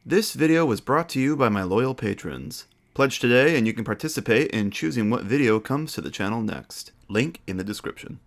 This video was brought to you by my loyal patrons. Pledge today and you can participate in choosing what video comes to the channel next. Link in the description.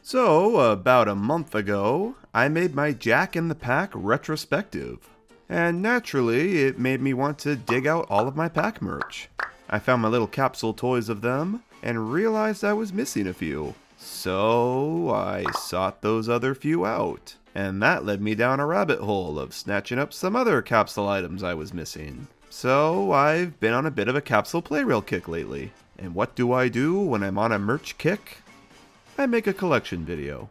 So, about a month ago, I made my Jack in the Pack retrospective. And naturally, it made me want to dig out all of my pack merch. I found my little capsule toys of them, and realized I was missing a few. So, I sought those other few out. And that led me down a rabbit hole of snatching up some other capsule items I was missing. So, I've been on a bit of a Capsule Plarail kick lately. And what do I do when I'm on a merch kick? I make a collection video.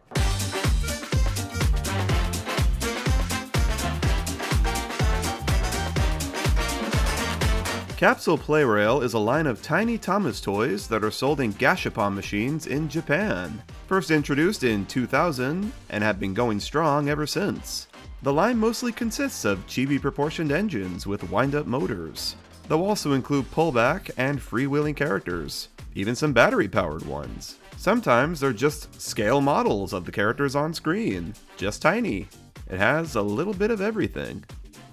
Capsule Plarail is a line of tiny Thomas toys that are sold in gashapon machines in Japan. First introduced in 2000 and have been going strong ever since. The line mostly consists of chibi proportioned engines with wind-up motors. They'll also include pullback and freewheeling characters, even some battery-powered ones. Sometimes they're just scale models of the characters on screen, just tiny. It has a little bit of everything.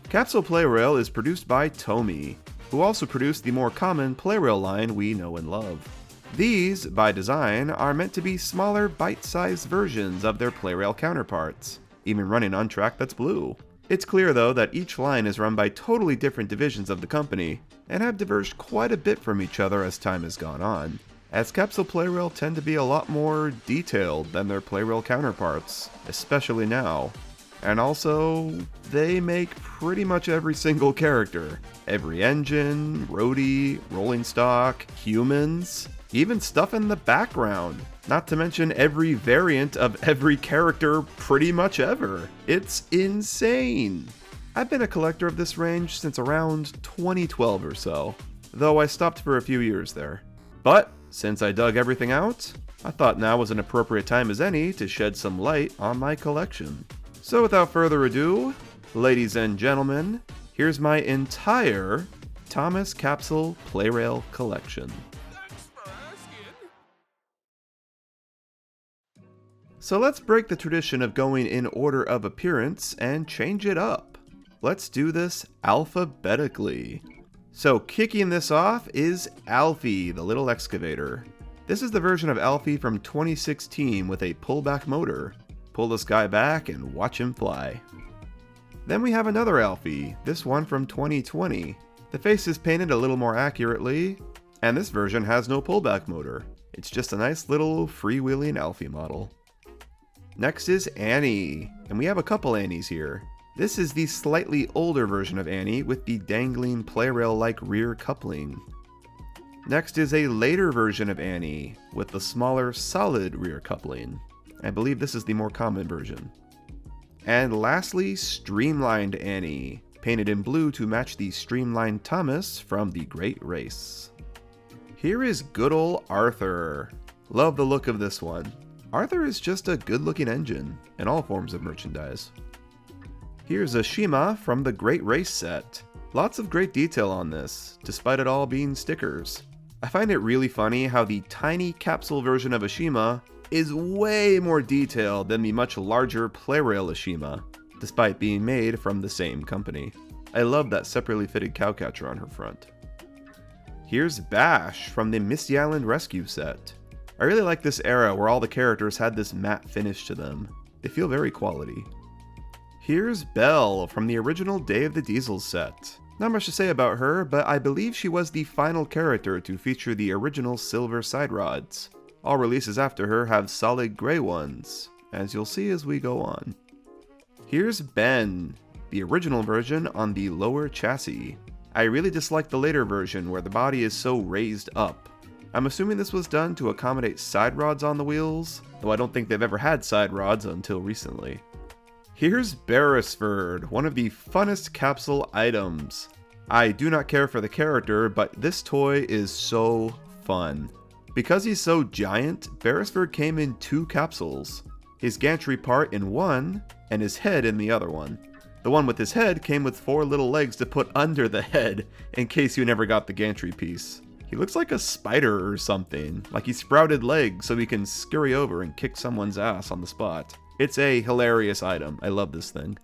Capsule Plarail is produced by Tomy, who also produced the more common Plarail line we know and love. These, by design, are meant to be smaller, bite-sized versions of their Plarail counterparts, even running on track that's blue. It's clear though that each line is run by totally different divisions of the company, and have diverged quite a bit from each other as time has gone on, as Capsule Plarail tend to be a lot more detailed than their Plarail counterparts, especially now. And also, they make pretty much every single character. Every engine, roadie, rolling stock, humans, even stuff in the background. Not to mention every variant of every character pretty much ever. It's insane! I've been a collector of this range since around 2012 or so, though I stopped for a few years there. But, since I dug everything out, I thought now was an appropriate time as any to shed some light on my collection. So without further ado, ladies and gentlemen, here's my entire Thomas Capsule Plarail collection. So let's break the tradition of going in order of appearance and change it up. Let's do this alphabetically. So kicking this off is Alfie, the little excavator. This is the version of Alfie from 2016 with a pullback motor. Pull this guy back and watch him fly. Then we have another Alfie, this one from 2020. The face is painted a little more accurately, and this version has no pullback motor. It's just a nice little freewheeling Alfie model. Next is Annie, and we have a couple Annies here. This is the slightly older version of Annie with the dangling Plarail-like rear coupling. Next is a later version of Annie with the smaller solid rear coupling. I believe this is the more common version. And lastly, Streamlined Annie, painted in blue to match the Streamlined Thomas from the Great Race. Here is good ol' Arthur. Love the look of this one. Arthur is just a good looking engine in all forms of merchandise. Here's a Shima from the Great Race set. Lots of great detail on this, despite it all being stickers. I find it really funny how the tiny capsule version of Ashima is way more detailed than the much larger Plarail Ashima, despite being made from the same company. I love that separately fitted cowcatcher on her front. Here's Bash from the Misty Island Rescue set. I really like this era where all the characters had this matte finish to them. They feel very quality. Here's Belle from the original Day of the Diesel set. Not much to say about her, but I believe she was the final character to feature the original silver side rods. All releases after her have solid gray ones, as you'll see as we go on. Here's Ben, the original version on the lower chassis. I really dislike the later version where the body is so raised up. I'm assuming this was done to accommodate side rods on the wheels, though I don't think they've ever had side rods until recently. Here's Beresford, one of the funnest capsule items. I do not care for the character, but this toy is so fun. Because he's so giant, Beresford came in 2 capsules. His gantry part in one, and his head in the other one. The one with his head came with 4 little legs to put under the head, in case you never got the gantry piece. He looks like a spider or something, like he sprouted legs so he can scurry over and kick someone's ass on the spot. It's a hilarious item. I love this thing.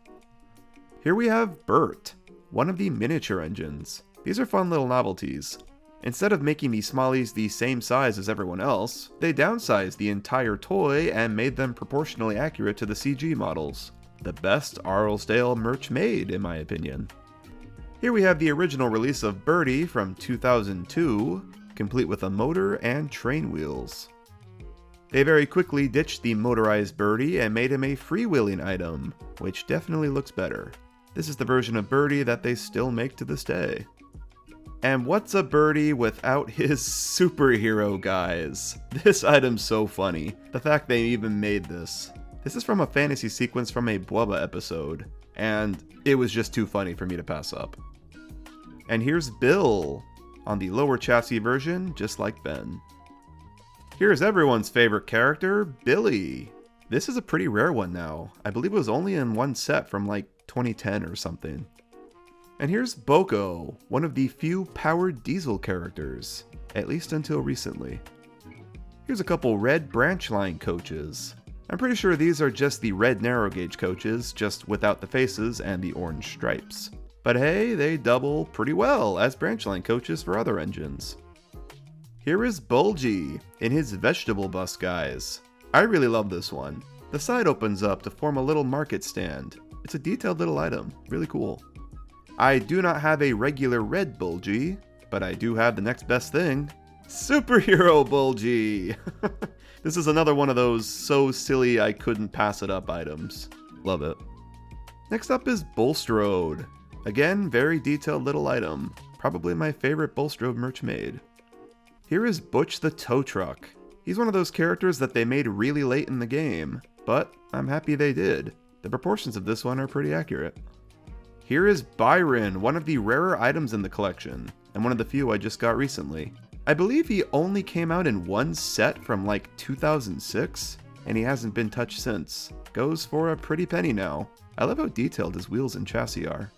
Here we have Bert, one of the miniature engines. These are fun little novelties. Instead of making the Smallies the same size as everyone else, they downsized the entire toy and made them proportionally accurate to the CG models. The best Arlesdale merch made, in my opinion. Here we have the original release of Birdie from 2002, complete with a motor and train wheels. They very quickly ditched the motorized Birdie and made him a freewheeling item, which definitely looks better. This is the version of Birdie that they still make to this day. And what's a Birdie without his superhero guys? This item's so funny. The fact they even made this. This is from a fantasy sequence from a Bwubba episode, and it was just too funny for me to pass up. And here's Bill, on the lower chassis version, just like Ben. Here's everyone's favorite character, Billy. This is a pretty rare one now. I believe it was only in one set from like 2010 or something. And here's Boko, one of the few powered diesel characters, at least until recently. Here's a couple red branch line coaches. I'm pretty sure these are just the red narrow gauge coaches, just without the faces and the orange stripes. But hey, they double pretty well as branch line coaches for other engines. Here is Bulgy in his vegetable bus guise. I really love this one. The side opens up to form a little market stand. It's a detailed little item, really cool. I do not have a regular red Bulgy, but I do have the next best thing. Superhero Bulgy! This is another one of those so silly I couldn't pass it up items. Love it. Next up is Bulstrode. Again, very detailed little item. Probably my favorite Bulstrode merch made. Here is Butch the Tow Truck. He's one of those characters that they made really late in the game, but I'm happy they did. The proportions of this one are pretty accurate. Here is Byron, one of the rarer items in the collection, and one of the few I just got recently. I believe he only came out in one set from like 2006, and he hasn't been touched since. Goes for a pretty penny now. I love how detailed his wheels and chassis are.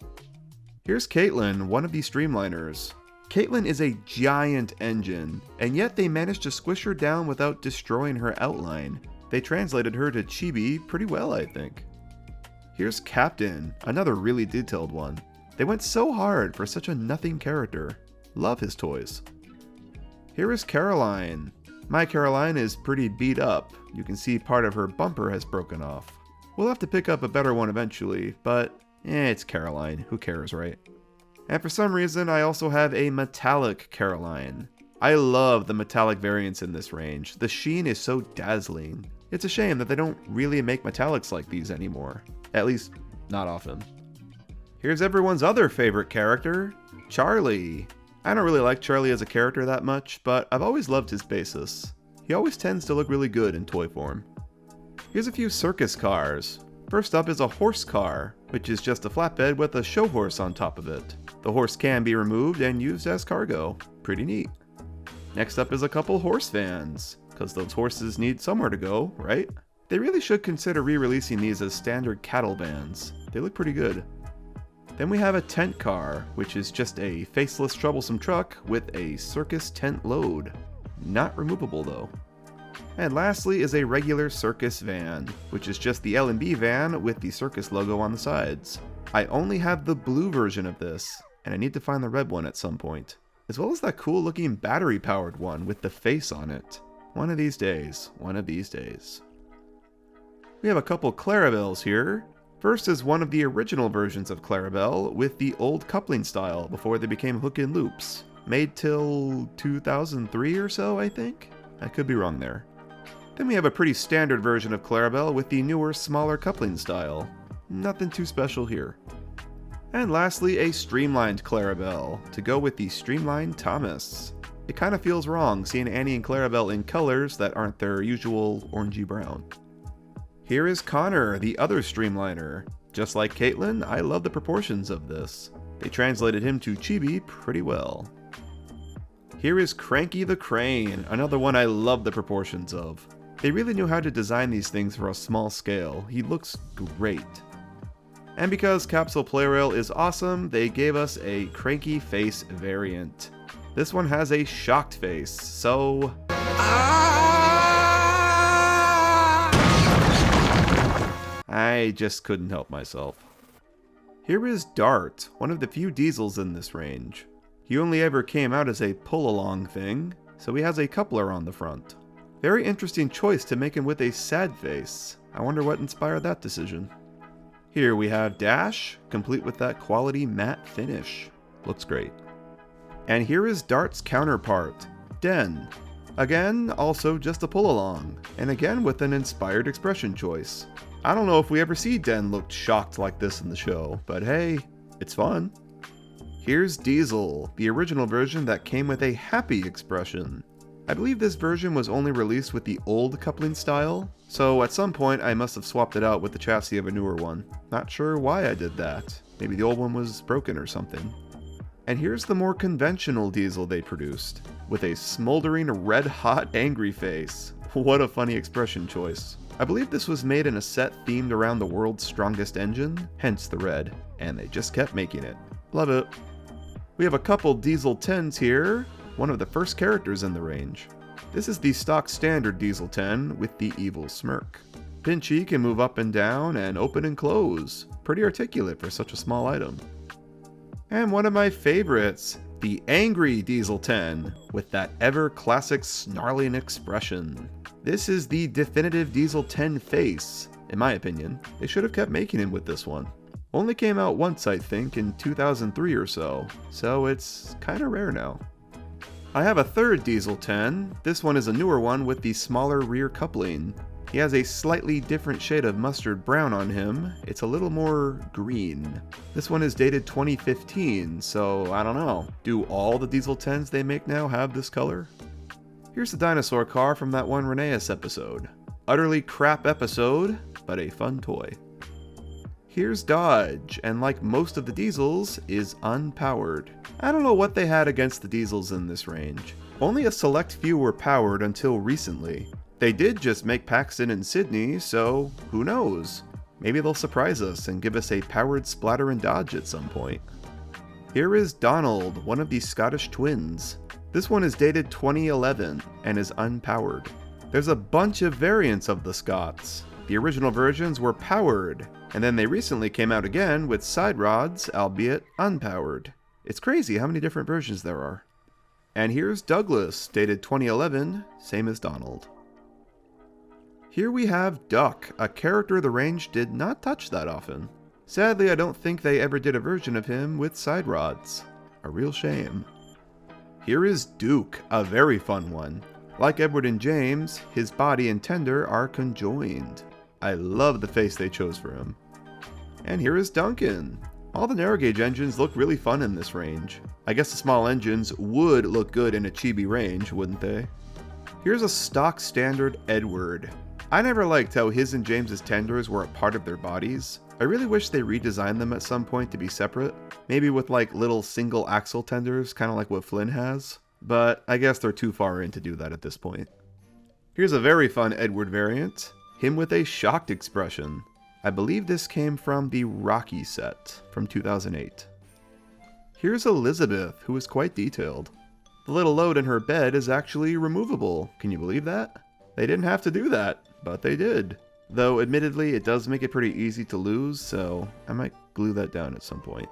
Here's Caitlin, one of the streamliners. Caitlin is a giant engine, and yet they managed to squish her down without destroying her outline. They translated her to chibi pretty well, I think. Here's Captain, another really detailed one. They went so hard for such a nothing character. Love his toys. Here is Caroline. My Caroline is pretty beat up. You can see part of her bumper has broken off. We'll have to pick up a better one eventually, but it's Caroline. Who cares, right? And for some reason, I also have a metallic Caroline. I love the metallic variants in this range. The sheen is so dazzling. It's a shame that they don't really make metallics like these anymore. At least, not often. Here's everyone's other favorite character, Charlie. I don't really like Charlie as a character that much, but I've always loved his basis. He always tends to look really good in toy form. Here's a few circus cars. First up is a horse car, which is just a flatbed with a show horse on top of it. The horse can be removed and used as cargo. Pretty neat. Next up is a couple horse vans, because those horses need somewhere to go, right? They really should consider re-releasing these as standard cattle vans. They look pretty good. Then we have a tent car, which is just a faceless troublesome truck with a circus tent load. Not removable though. And lastly is a regular circus van, which is just the L&B van with the circus logo on the sides. I only have the blue version of this, and I need to find the red one at some point. As well as that cool looking battery powered one with the face on it. One of these days, one of these days. We have a couple Clarabelles here. First is one of the original versions of Clarabelle with the old coupling style before they became hook and loops. Made till 2003 or so, I think? I could be wrong there. Then we have a pretty standard version of Clarabelle with the newer, smaller coupling style. Nothing too special here. And lastly, a streamlined Clarabelle, to go with the streamlined Thomas. It kind of feels wrong seeing Annie and Clarabelle in colors that aren't their usual orangey brown. Here is Connor, the other streamliner. Just like Caitlin, I love the proportions of this. They translated him to chibi pretty well. Here is Cranky the Crane, another one I love the proportions of. They really knew how to design these things for a small scale. He looks great. And because Capsule Plarail is awesome, they gave us a cranky face variant. This one has a shocked face, so... I just couldn't help myself. Here is Dart, one of the few diesels in this range. He only ever came out as a pull-along thing, so he has a coupler on the front. Very interesting choice to make him with a sad face. I wonder what inspired that decision. Here we have Dash, complete with that quality matte finish. Looks great. And here is Dart's counterpart, Den. Again, also just a pull-along, and again with an inspired expression choice. I don't know if we ever see Den looked shocked like this in the show, but hey, it's fun. Here's Diesel, the original version that came with a happy expression. I believe this version was only released with the old coupling style, so at some point I must have swapped it out with the chassis of a newer one. Not sure why I did that. Maybe the old one was broken or something. And here's the more conventional Diesel they produced, with a smoldering red-hot angry face. What a funny expression choice. I believe this was made in a set themed around the world's strongest engine, hence the red, and they just kept making it. Love it. We have a couple Diesel 10s here, one of the first characters in the range. This is the stock standard Diesel 10 with the evil smirk. Pinchy can move up and down and open and close. Pretty articulate for such a small item. And one of my favorites, the angry Diesel 10 with that ever classic snarling expression. This is the definitive Diesel 10 face, in my opinion. They should have kept making him with this one. Only came out once, I think, in 2003 or so it's kinda rare now. I have a third Diesel 10. This one is a newer one with the smaller rear coupling. He has a slightly different shade of mustard brown on him. It's a little more green. This one is dated 2015, so I don't know. Do all the Diesel 10s they make now have this color? Here's the dinosaur car from that one Rheneas episode. Utterly crap episode, but a fun toy. Here's Dodge, and like most of the Diesels, is unpowered. I don't know what they had against the Diesels in this range. Only a select few were powered until recently. They did just make Paxton and Sydney, so who knows? Maybe they'll surprise us and give us a powered Splatter and Dodge at some point. Here is Donald, one of the Scottish twins. This one is dated 2011 and is unpowered. There's a bunch of variants of the Scots. The original versions were powered, and then they recently came out again with side rods, albeit unpowered. It's crazy how many different versions there are. And here's Douglas, dated 2011, same as Donald. Here we have Duck, a character the range did not touch that often. Sadly, I don't think they ever did a version of him with side rods. A real shame. Here is Duke, a very fun one. Like Edward and James, his body and tender are conjoined. I love the face they chose for him. And here is Duncan. All the narrow gauge engines look really fun in this range. I guess the small engines would look good in a chibi range, wouldn't they? Here's a stock standard Edward. I never liked how his and James's tenders were a part of their bodies. I really wish they redesigned them at some point to be separate. Maybe with like little single axle tenders, kind of like what Flynn has. But I guess they're too far in to do that at this point. Here's a very fun Edward variant. Him with a shocked expression. I believe this came from the Rocky set from 2008. Here's Elizabeth, who is quite detailed. The little load in her bed is actually removable. Can you believe that? They didn't have to do that, but they did. Though admittedly it does make it pretty easy to lose, so I might glue that down at some point.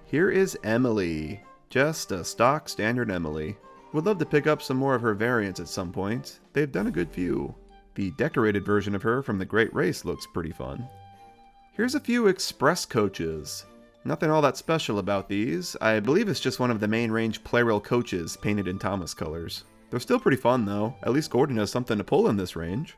Here is Emily. Just a stock standard Emily. Would love to pick up some more of her variants at some point. They've done a good few. The decorated version of her from the Great Race looks pretty fun. Here's a few express coaches. Nothing all that special about these. I believe it's just one of the main range Plarail coaches painted in Thomas colors. They're still pretty fun though. At least Gordon has something to pull in this range.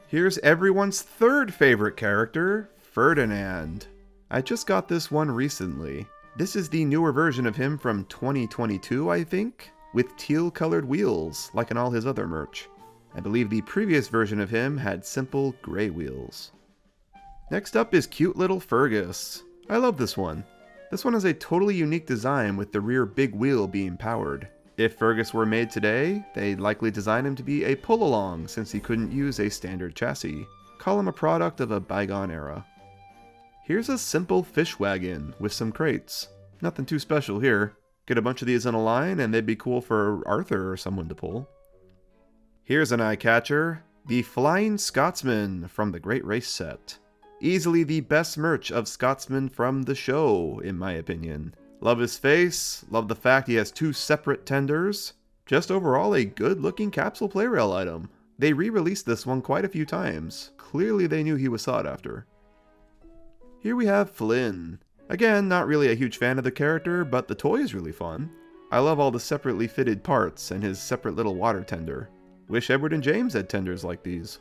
Here's everyone's third favorite character, Ferdinand. I just got this one recently. This is the newer version of him from 2022, I think, with teal colored wheels, like in all his other merch. I believe the previous version of him had simple gray wheels. Next up is cute little Fergus. I love this one. This one has a totally unique design with the rear big wheel being powered. If Fergus were made today, they'd likely design him to be a pull-along since he couldn't use a standard chassis. Call him a product of a bygone era. Here's a simple fish wagon with some crates. Nothing too special here. Get a bunch of these in a line and they'd be cool for Arthur or someone to pull. Here's an eye catcher, the Flying Scotsman from the Great Race set. Easily the best merch of Scotsman from the show, in my opinion. Love his face, love the fact he has 2 separate tenders. Just overall a good looking Capsule Plarail item. They re-released this one quite a few times. Clearly they knew he was sought after. Here we have Flynn. Again, not really a huge fan of the character, but the toy is really fun. I love all the separately fitted parts and his separate little water tender. Wish Edward and James had tenders like these.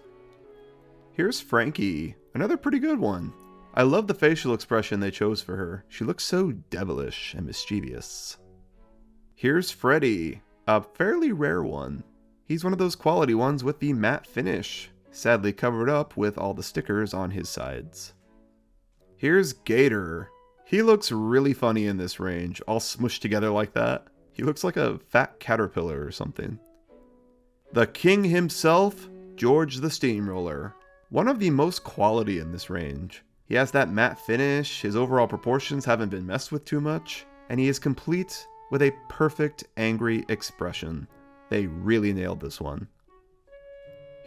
Here's Frankie, another pretty good one. I love the facial expression they chose for her. She looks so devilish and mischievous. Here's Freddy, a fairly rare one. He's one of those quality ones with the matte finish, sadly covered up with all the stickers on his sides. Here's Gator. He looks really funny in this range, all smushed together like that. He looks like a fat caterpillar or something. The king himself, George the Steamroller. One of the most quality in this range. He has that matte finish, his overall proportions haven't been messed with too much, and he is complete with a perfect angry expression. They really nailed this one.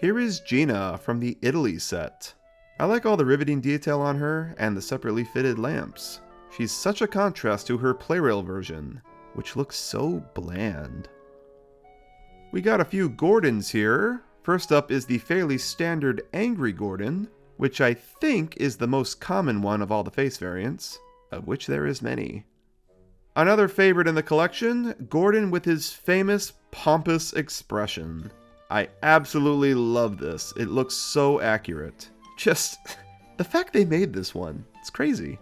Here is Gina from the Italy set. I like all the riveting detail on her and the separately fitted lamps. She's such a contrast to her Plarail version, which looks so bland. We got a few Gordons here. First up is the fairly standard Angry Gordon, which I think is the most common one of all the face variants, of which there is many. Another favorite in the collection, Gordon with his famous pompous expression. I absolutely love this. It looks so accurate. Just the fact they made this one, it's crazy.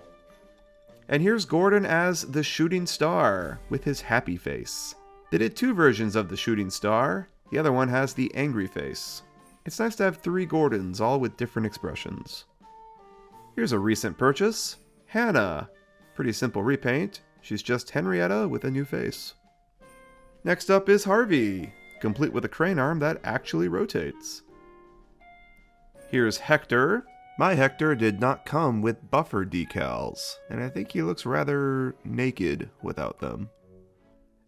And here's Gordon as the Shooting Star with his happy face. They did 2 versions of the Shooting Star. The other one has the angry face. It's nice to have 3 Gordons, all with different expressions. Here's a recent purchase, Hannah. Pretty simple repaint. She's just Henrietta with a new face. Next up is Harvey, complete with a crane arm that actually rotates. Here's Hector. My Hector did not come with buffer decals, and I think he looks rather naked without them.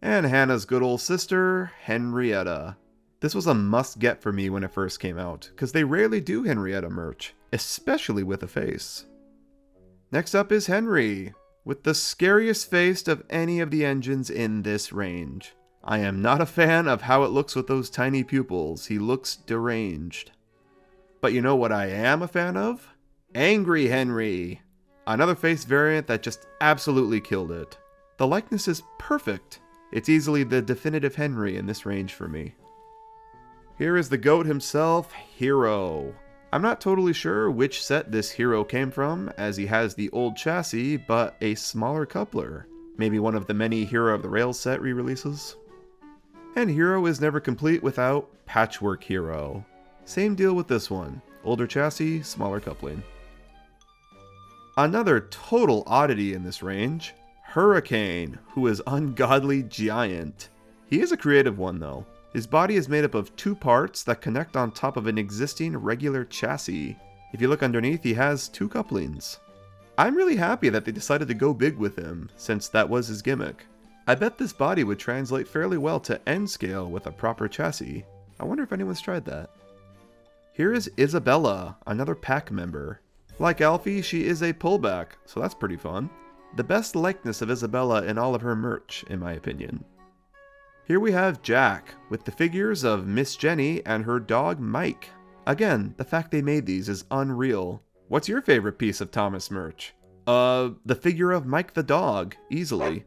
And Hannah's good old sister, Henrietta. This was a must-get for me when it first came out, because they rarely do Henrietta merch, especially with a face. Next up is Henry, with the scariest face of any of the engines in this range. I am not a fan of how it looks with those tiny pupils. He looks deranged. But you know what I am a fan of? Angry Henry! Another face variant that just absolutely killed it. The likeness is perfect. It's easily the definitive Henry in this range for me. Here is the GOAT himself, Hero. I'm not totally sure which set this Hero came from, as he has the old chassis, but a smaller coupler. Maybe one of the many Hero of the Rails set re-releases. And Hero is never complete without Patchwork Hero. Same deal with this one. Older chassis, smaller coupling. Another total oddity in this range, Hurricane, who is ungodly giant. He is a creative one though. His body is made up of 2 parts that connect on top of an existing regular chassis. If you look underneath, he has 2 couplings. I'm really happy that they decided to go big with him, since that was his gimmick. I bet this body would translate fairly well to N scale with a proper chassis. I wonder if anyone's tried that. Here is Isabella, another pack member. Like Alfie, she is a pullback, so that's pretty fun. The best likeness of Isabella in all of her merch, in my opinion. Here we have Jack, with the figures of Miss Jenny and her dog Mike. Again, the fact they made these is unreal. What's your favorite piece of Thomas merch? The figure of Mike the dog, easily.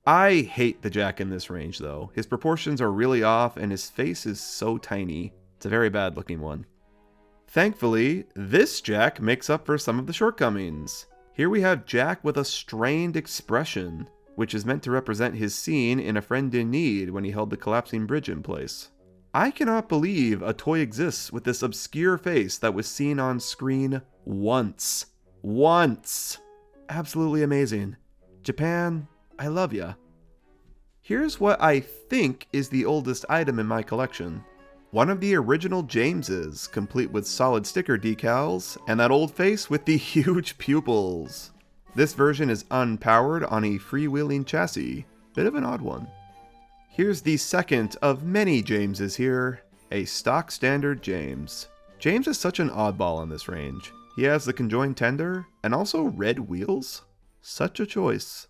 I hate the Jack in this range though. His proportions are really off and his face is so tiny. It's a very bad looking one. Thankfully, this Jack makes up for some of the shortcomings. Here we have Jack with a strained expression, which is meant to represent his scene in A Friend in Need when he held the collapsing bridge in place. I cannot believe a toy exists with this obscure face that was seen on screen once. Once! Absolutely amazing. Japan, I love ya. Here's what I think is the oldest item in my collection. One of the original Jameses, complete with solid sticker decals, and that old face with the huge pupils. This version is unpowered on a freewheeling chassis. Bit of an odd one. Here's the second of many Jameses here, a stock standard James. James is such an oddball in this range. He has the conjoined tender and also red wheels. Such a choice.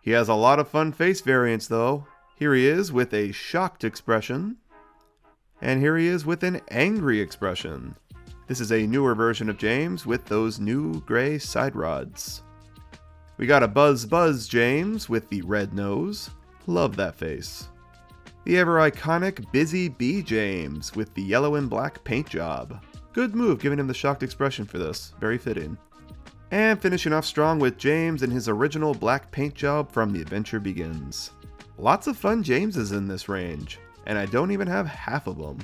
He has a lot of fun face variants though. Here he is with a shocked expression. And here he is with an angry expression. This is a newer version of James with those new gray side rods. We got a Buzz James with the red nose. Love that face. The ever iconic Busy Bee James with the yellow and black paint job. Good move giving him the shocked expression for this. Very fitting. And finishing off strong with James and his original black paint job from The Adventure Begins. Lots of fun Jameses in this range, and I don't even have half of them.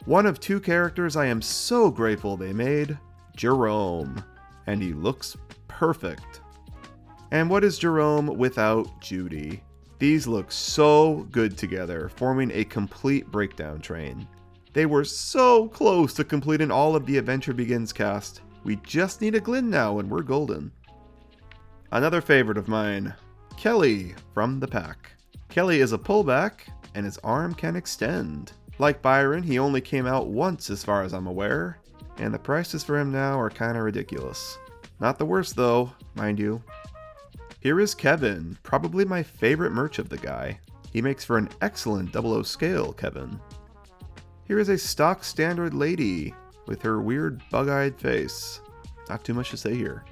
One of two characters I am so grateful they made, Jerome, and he looks perfect. And what is Jerome without Judy? These look so good together, forming a complete breakdown train. They were so close to completing all of the Adventure Begins cast. We just need a Glynn now and we're golden. Another favorite of mine, Kelly from the pack. Kelly is a pullback and his arm can extend. Like Byron, he only came out once as far as I'm aware, and the prices for him now are kinda ridiculous. Not the worst though, mind you. Here is Kevin, probably my favorite merch of the guy. He makes for an excellent 00 scale, Kevin. Here is a stock standard lady with her weird bug-eyed face. Not too much to say here.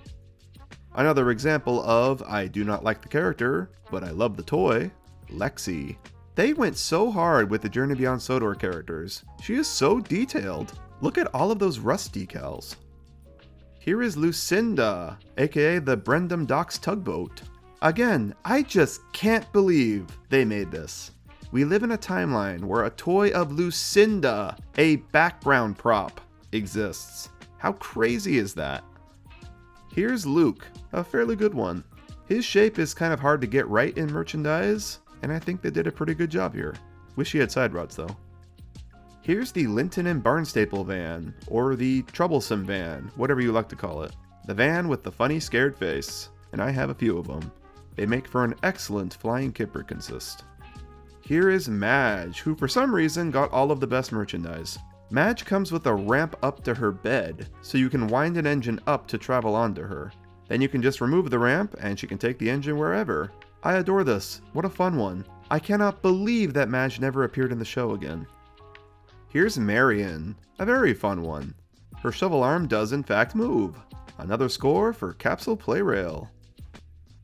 Another example of I do not like the character, but I love the toy, Lexi. They went so hard with the Journey Beyond Sodor characters. She is so detailed. Look at all of those rust decals. Here is Lucinda, aka the Brendam Docks tugboat. Again, I just can't believe they made this. We live in a timeline where a toy of Lucinda, a background prop, exists. How crazy is that? Here's Luke, a fairly good one. His shape is kind of hard to get right in merchandise, and I think they did a pretty good job here. Wish he had side rods though. Here's the Linton and Barnstaple van, or the Troublesome van, whatever you like to call it. The van with the funny scared face, and I have a few of them. They make for an excellent flying kipper consist. Here is Madge, who for some reason got all of the best merchandise. Madge comes with a ramp up to her bed, so you can wind an engine up to travel onto her. Then you can just remove the ramp and she can take the engine wherever. I adore this. What a fun one. I cannot believe that Madge never appeared in the show again. Here's Marion, a very fun one. Her shovel arm does in fact move. Another score for Capsule Plarail.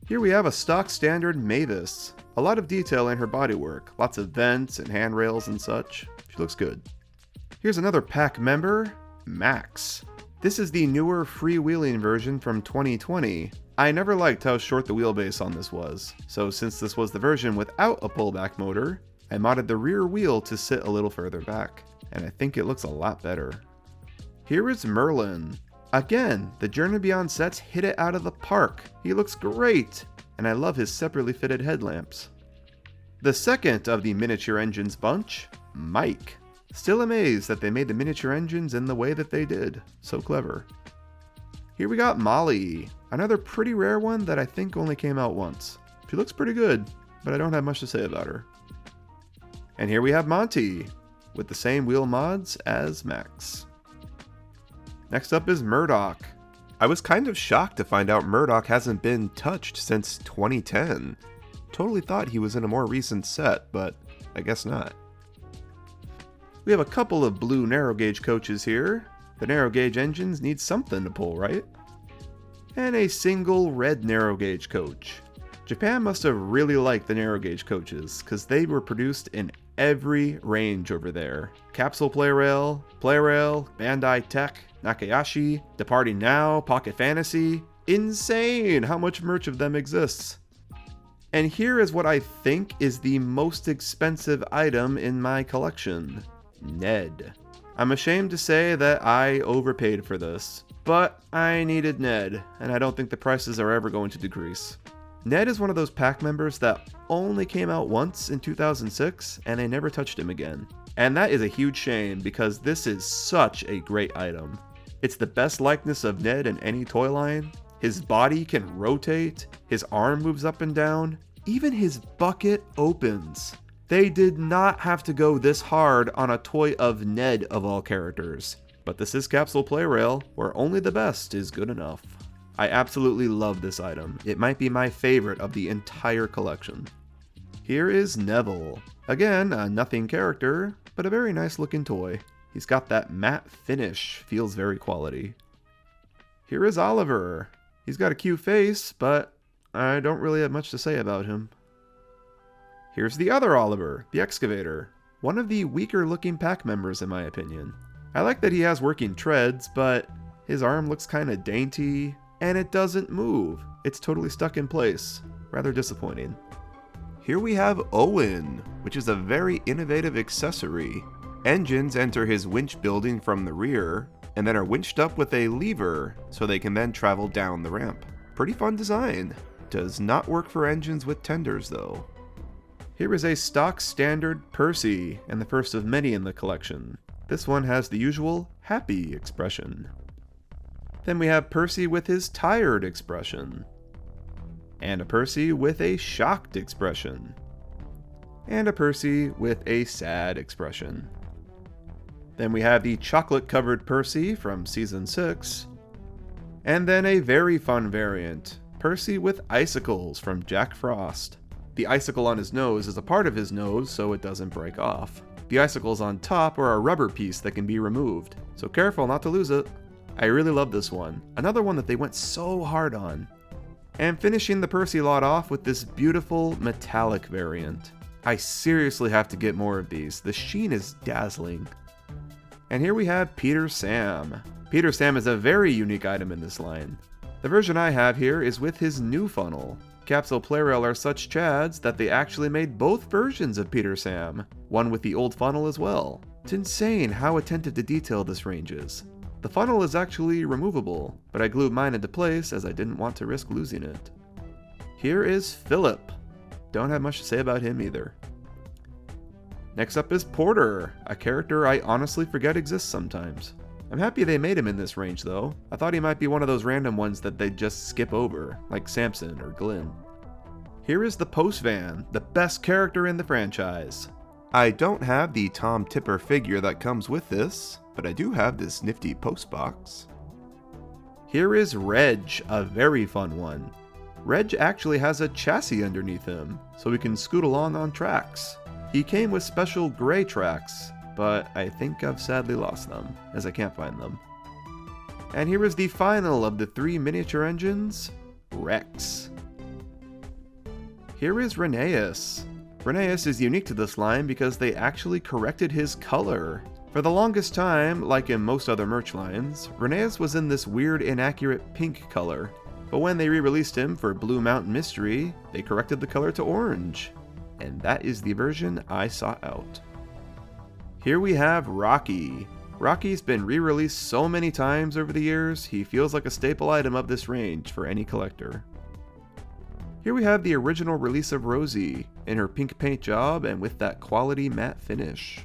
Here we have a stock standard Mavis. A lot of detail in her bodywork, lots of vents and handrails and such. She looks good. Here's another pack member, Max. This is the newer freewheeling version from 2020. I never liked how short the wheelbase on this was, so since this was the version without a pullback motor, I modded the rear wheel to sit a little further back, and I think it looks a lot better. Here is Merlin. Again, the Journey Beyond sets hit it out of the park. He looks great, and I love his separately fitted headlamps. The second of the miniature engines bunch, Mike. Still amazed that they made the miniature engines in the way that they did. So clever. Here we got Molly, another pretty rare one that I think only came out once. She looks pretty good, but I don't have much to say about her. And here we have Monty, with the same wheel mods as Max. Next up is Murdoch. I was kind of shocked to find out Murdoch hasn't been touched since 2010. Totally thought he was in a more recent set, but I guess not. We have a couple of blue narrow gauge coaches here. The narrow gauge engines need something to pull, right? And a single red narrow gauge coach. Japan must have really liked the narrow gauge coaches, because they were produced in every range over there. Capsule Plarail, Bandai Tech, Nakayashi, Departing Now, Pocket Fantasy. Insane how much merch of them exists. And here is what I think is the most expensive item in my collection. Ned. I'm ashamed to say that I overpaid for this, but I needed Ned, and I don't think the prices are ever going to decrease. Ned is one of those pack members that only came out once in 2006, and I never touched him again. And that is a huge shame, because this is such a great item. It's the best likeness of Ned in any toy line. His body can rotate, his arm moves up and down, even his bucket opens. They did not have to go this hard on a toy of Ned of all characters. But this is Capsule Plarail, where only the best is good enough. I absolutely love this item. It might be my favorite of the entire collection. Here is Neville. Again, a nothing character, but a very nice looking toy. He's got that matte finish, feels very quality. Here is Oliver. He's got a cute face, but I don't really have much to say about him. Here's the other Oliver, the excavator. One of the weaker looking pack members in my opinion. I like that he has working treads, but his arm looks kinda dainty, and it doesn't move. It's totally stuck in place. Rather disappointing. Here we have Owen, which is a very innovative accessory. Engines enter his winch building from the rear, and then are winched up with a lever, so they can then travel down the ramp. Pretty fun design. Does not work for engines with tenders though. Here is a stock standard Percy, and the first of many in the collection. This one has the usual happy expression. Then we have Percy with his tired expression. And a Percy with a shocked expression. And a Percy with a sad expression. Then we have the chocolate-covered Percy from Season 6. And then a very fun variant, Percy with icicles from Jack Frost. The icicle on his nose is a part of his nose, so it doesn't break off. The icicles on top are a rubber piece that can be removed, so careful not to lose it. I really love this one, another one that they went so hard on. And finishing the Percy lot off with this beautiful metallic variant. I seriously have to get more of these, the sheen is dazzling. And here we have Peter Sam. Peter Sam is a very unique item in this line. The version I have here is with his new funnel. Capsule Plarail are such chads that they actually made both versions of Peter Sam, one with the old funnel as well. It's insane how attentive to detail this range is. The funnel is actually removable, but I glued mine into place as I didn't want to risk losing it. Here is Philip. Don't have much to say about him either. Next up is Porter, a character I honestly forget exists sometimes. I'm happy they made him in this range though. I thought he might be one of those random ones that they'd just skip over, like Samson or Glenn. Here is the Postvan, the best character in the franchise. I don't have the Tom Tipper figure that comes with this, but I do have this nifty post box. Here is Reg, a very fun one. Reg actually has a chassis underneath him, so he can scoot along on tracks. He came with special gray tracks, but I think I've sadly lost them, as I can't find them. And here is the final of the 3 miniature engines, Rex. Here is Rheneas. Rheneas is unique to this line because they actually corrected his color. For the longest time, like in most other merch lines, Rheneas was in this weird inaccurate pink color. But when they re-released him for Blue Mountain Mystery, they corrected the color to orange. And that is the version I sought out. Here we have Rocky. Rocky's been re-released so many times over the years, he feels like a staple item of this range for any collector. Here we have the original release of Rosie, in her pink paint job and with that quality matte finish.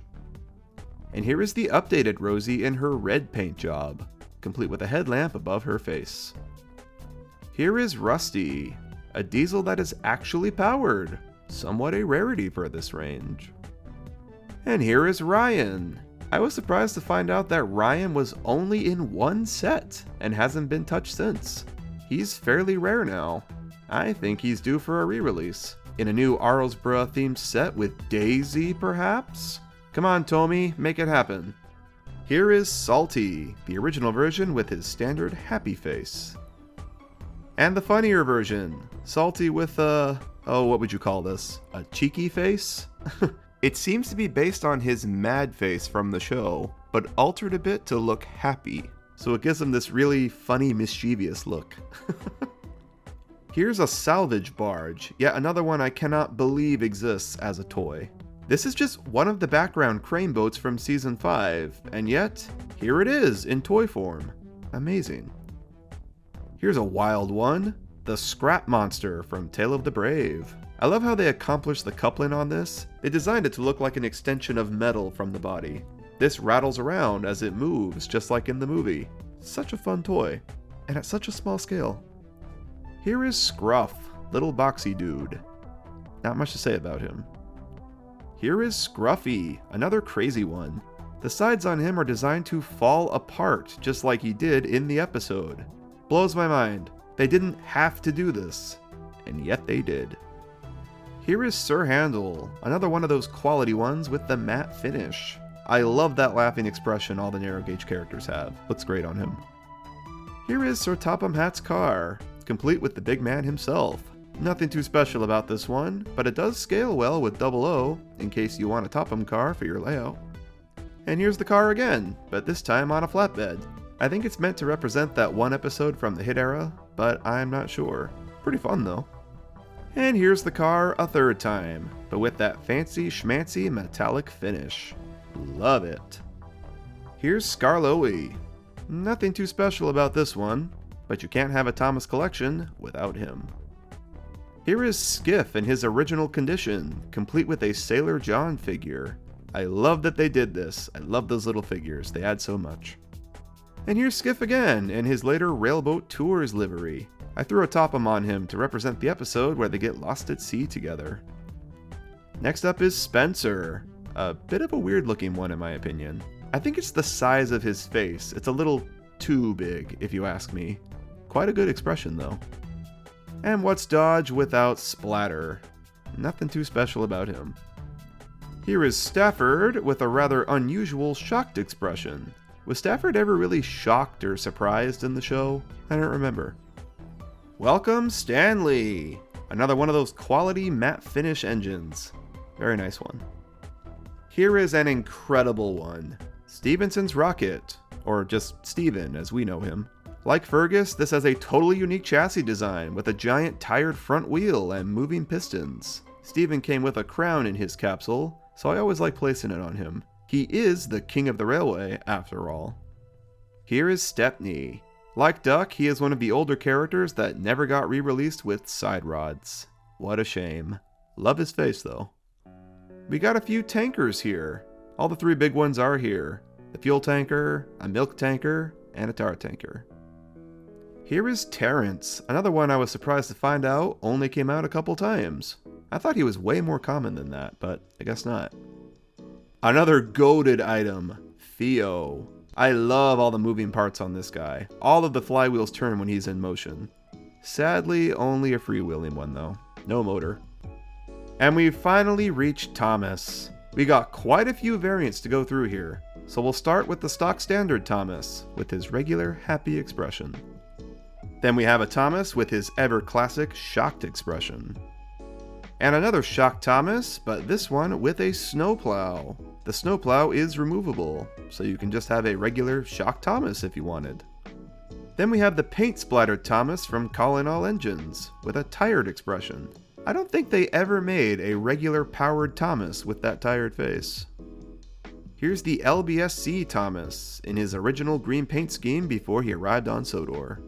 And here is the updated Rosie in her red paint job, complete with a headlamp above her face. Here is Rusty, a diesel that is actually powered, somewhat a rarity for this range. And here is Ryan. I was surprised to find out that Ryan was only in one set and hasn't been touched since. He's fairly rare now. I think he's due for a re-release. In a new Arlesborough themed set with Daisy, perhaps? Come on, Tommy, make it happen. Here is Salty, the original version with his standard happy face. And the funnier version, Salty with a, oh, what would you call this? A cheeky face? It seems to be based on his mad face from the show, but altered a bit to look happy. So it gives him this really funny, mischievous look. Here's a salvage barge, yet another one I cannot believe exists as a toy. This is just one of the background crane boats from Season 5, and yet, here it is in toy form. Amazing. Here's a wild one, the Scrap Monster from Tale of the Brave. I love how they accomplished the coupling on this. They designed it to look like an extension of metal from the body. This rattles around as it moves, just like in the movie. Such a fun toy, and at such a small scale. Here is Scruff, little boxy dude. Not much to say about him. Here is Scruffy, another crazy one. The sides on him are designed to fall apart, just like he did in the episode. Blows my mind. They didn't have to do this, and yet they did. Here is Sir Handel, another one of those quality ones with the matte finish. I love that laughing expression all the narrow gauge characters have. Looks great on him. Here is Sir Topham Hatt's car, complete with the big man himself. Nothing too special about this one, but it does scale well with 00 in case you want a Topham car for your layout. And here's the car again, but this time on a flatbed. I think it's meant to represent that one episode from the hit era, but I'm not sure. Pretty fun though. And here's the car a third time, but with that fancy schmancy metallic finish. Love it. Here's Skarloey. Nothing too special about this one, but you can't have a Thomas collection without him. Here is Skiff in his original condition, complete with a Sailor John figure. I love that they did this. I love those little figures, they add so much. And here's Skiff again in his later Railboat Tours livery. I threw a Topham on him to represent the episode where they get lost at sea together. Next up is Spencer. A bit of a weird looking one in my opinion. I think it's the size of his face. It's a little too big if you ask me. Quite a good expression though. And what's Dodge without Splatter? Nothing too special about him. Here is Stafford with a rather unusual shocked expression. Was Stafford ever really shocked or surprised in the show? I don't remember. Welcome Stanley! Another one of those quality matte finish engines. Very nice one. Here is an incredible one. Stevenson's Rocket, or just Steven as we know him. Like Fergus, this has a totally unique chassis design with a giant tired front wheel and moving pistons. Steven came with a crown in his capsule, so I always like placing it on him. He is the king of the railway, after all. Here is Stepney. Like Duck, he is one of the older characters that never got re-released with side rods. What a shame. Love his face though. We got a few tankers here. All the three big ones are here. The fuel tanker, a milk tanker, and a tar tanker. Here is Terrence, another one I was surprised to find out only came out a couple times. I thought he was way more common than that, but I guess not. Another goated item, Theo. I love all the moving parts on this guy. All of the flywheels turn when he's in motion. Sadly, only a freewheeling one though. No motor. And we finally reached Thomas. We got quite a few variants to go through here, so we'll start with the stock standard Thomas, with his regular happy expression. Then we have a Thomas with his ever classic shocked expression. And another shocked Thomas, but this one with a snowplow. The snowplow is removable, so you can just have a regular shocked Thomas if you wanted. Then we have the paint splattered Thomas from Calling All Engines, with a tired expression. I don't think they ever made a regular powered Thomas with that tired face. Here's the LBSC Thomas, in his original green paint scheme before he arrived on Sodor.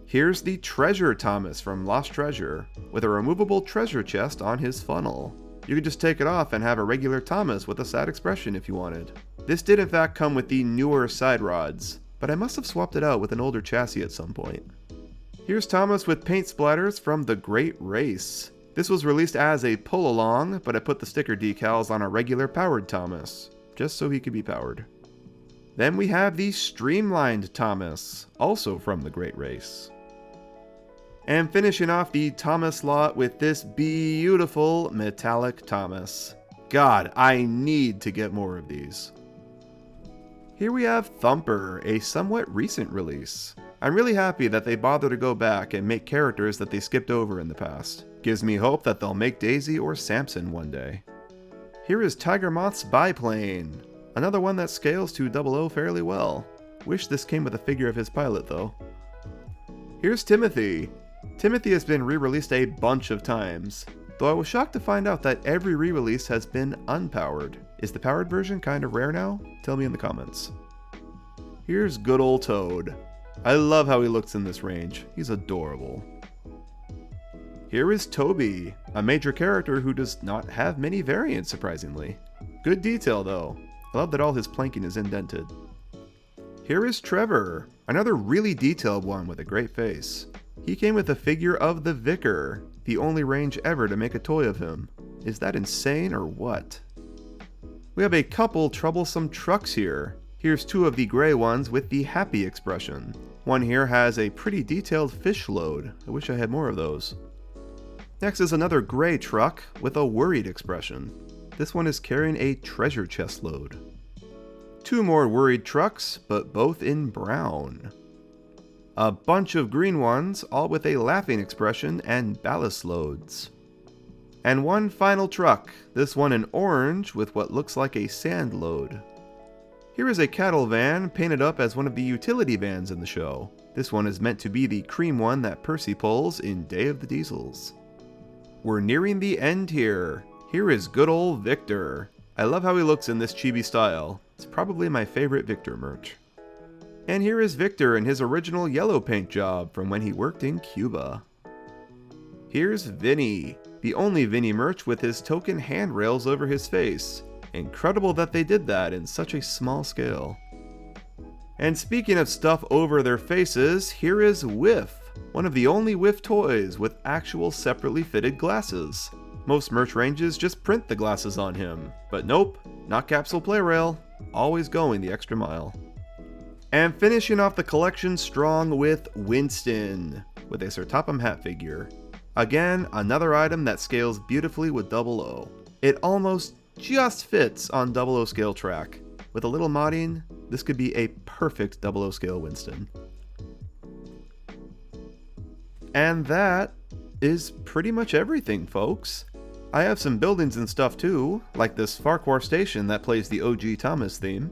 Here's the Treasure Thomas from Lost Treasure, with a removable treasure chest on his funnel. You could just take it off and have a regular Thomas with a sad expression if you wanted. This did in fact come with the newer side rods, but I must have swapped it out with an older chassis at some point. Here's Thomas with paint splatters from The Great Race. This was released as a pull-along, but I put the sticker decals on a regular powered Thomas, just so he could be powered. Then we have the Streamlined Thomas, also from The Great Race. And finishing off the Thomas lot with this beautiful metallic Thomas. God, I need to get more of these. Here we have Thumper, a somewhat recent release. I'm really happy that they bothered to go back and make characters that they skipped over in the past. Gives me hope that they'll make Daisy or Samson one day. Here is Tiger Moth's biplane. Another one that scales to 00 fairly well. Wish this came with a figure of his pilot though. Here's Timothy. Timothy has been re-released a bunch of times, though I was shocked to find out that every re-release has been unpowered. Is the powered version kind of rare now? Tell me in the comments. Here's good old Toad. I love how he looks in this range. He's adorable. Here is Toby, a major character who does not have many variants surprisingly. Good detail though. I love that all his planking is indented. Here is Trevor, another really detailed one with a great face. He came with a figure of the Vicar, the only range ever to make a toy of him. Is that insane or what? We have a couple troublesome trucks here. Here's two of the gray ones with the happy expression. One here has a pretty detailed fish load. I wish I had more of those. Next is another gray truck with a worried expression. This one is carrying a treasure chest load. Two more worried trucks, but both in brown. A bunch of green ones, all with a laughing expression and ballast loads. And one final truck, this one in orange with what looks like a sand load. Here is a cattle van painted up as one of the utility vans in the show. This one is meant to be the cream one that Percy pulls in Day of the Diesels. We're nearing the end here. Here is good old Victor. I love how he looks in this chibi style. It's probably my favorite Victor merch. And here is Victor in his original yellow paint job from when he worked in Cuba. Here's Vinny, the only Vinny merch with his token handrails over his face. Incredible that they did that in such a small scale. And speaking of stuff over their faces, here is Whiff, one of the only Whiff toys with actual separately fitted glasses. Most merch ranges just print the glasses on him, but nope, not Capsule Plarail, always going the extra mile. And finishing off the collection strong with Winston, with a Sir Topham Hatt figure. Again, another item that scales beautifully with 00. It almost just fits on 00 scale track. With a little modding, this could be a perfect 00 scale Winston. And that is pretty much everything, folks. I have some buildings and stuff too, like this Farquhar station that plays the OG Thomas theme.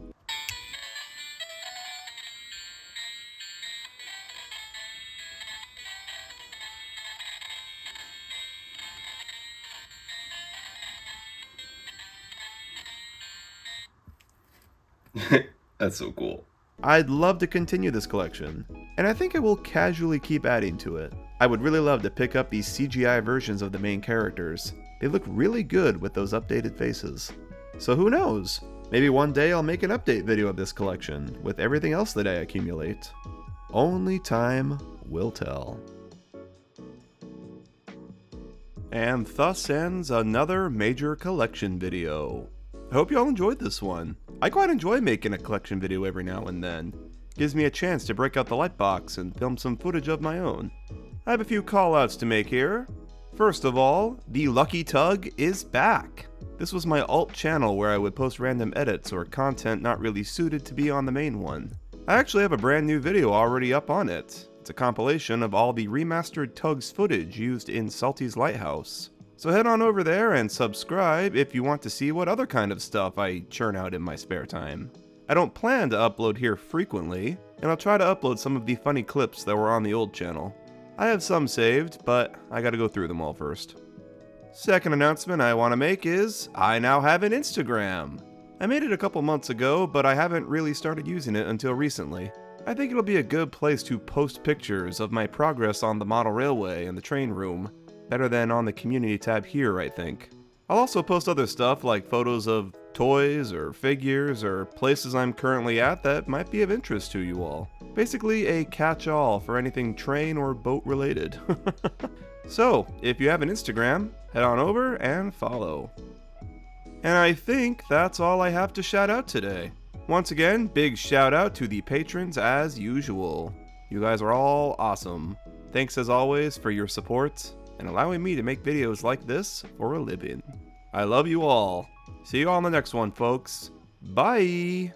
That's so cool. I'd love to continue this collection, and I think I will casually keep adding to it. I would really love to pick up these CGI versions of the main characters. They look really good with those updated faces. So who knows? Maybe one day I'll make an update video of this collection, with everything else that I accumulate. Only time will tell. And thus ends another major collection video. I hope y'all enjoyed this one. I quite enjoy making a collection video every now and then. Gives me a chance to break out the lightbox and film some footage of my own. I have a few callouts to make here. First of all, the Lucky Tug is back. This was my alt channel where I would post random edits or content not really suited to be on the main one. I actually have a brand new video already up on it. It's a compilation of all the remastered Tugs footage used in Salty's Lighthouse. So head on over there and subscribe if you want to see what other kind of stuff I churn out in my spare time. I don't plan to upload here frequently, and I'll try to upload some of the funny clips that were on the old channel. I have some saved, but I gotta go through them all first. Second announcement I want to make is, I now have an Instagram. I made it a couple months ago, but I haven't really started using it until recently. I think it'll be a good place to post pictures of my progress on the model railway and the train room. Better than on the community tab here, I think. I'll also post other stuff like photos of toys or figures or places I'm currently at that might be of interest to you all. Basically a catch-all for anything train or boat related. So, if you have an Instagram, head on over and follow. And I think that's all I have to shout out today. Once again, big shout out to the patrons as usual. You guys are all awesome. Thanks as always for your support and allowing me to make videos like this for a living. I love you all. See you all in the next one, folks. Bye!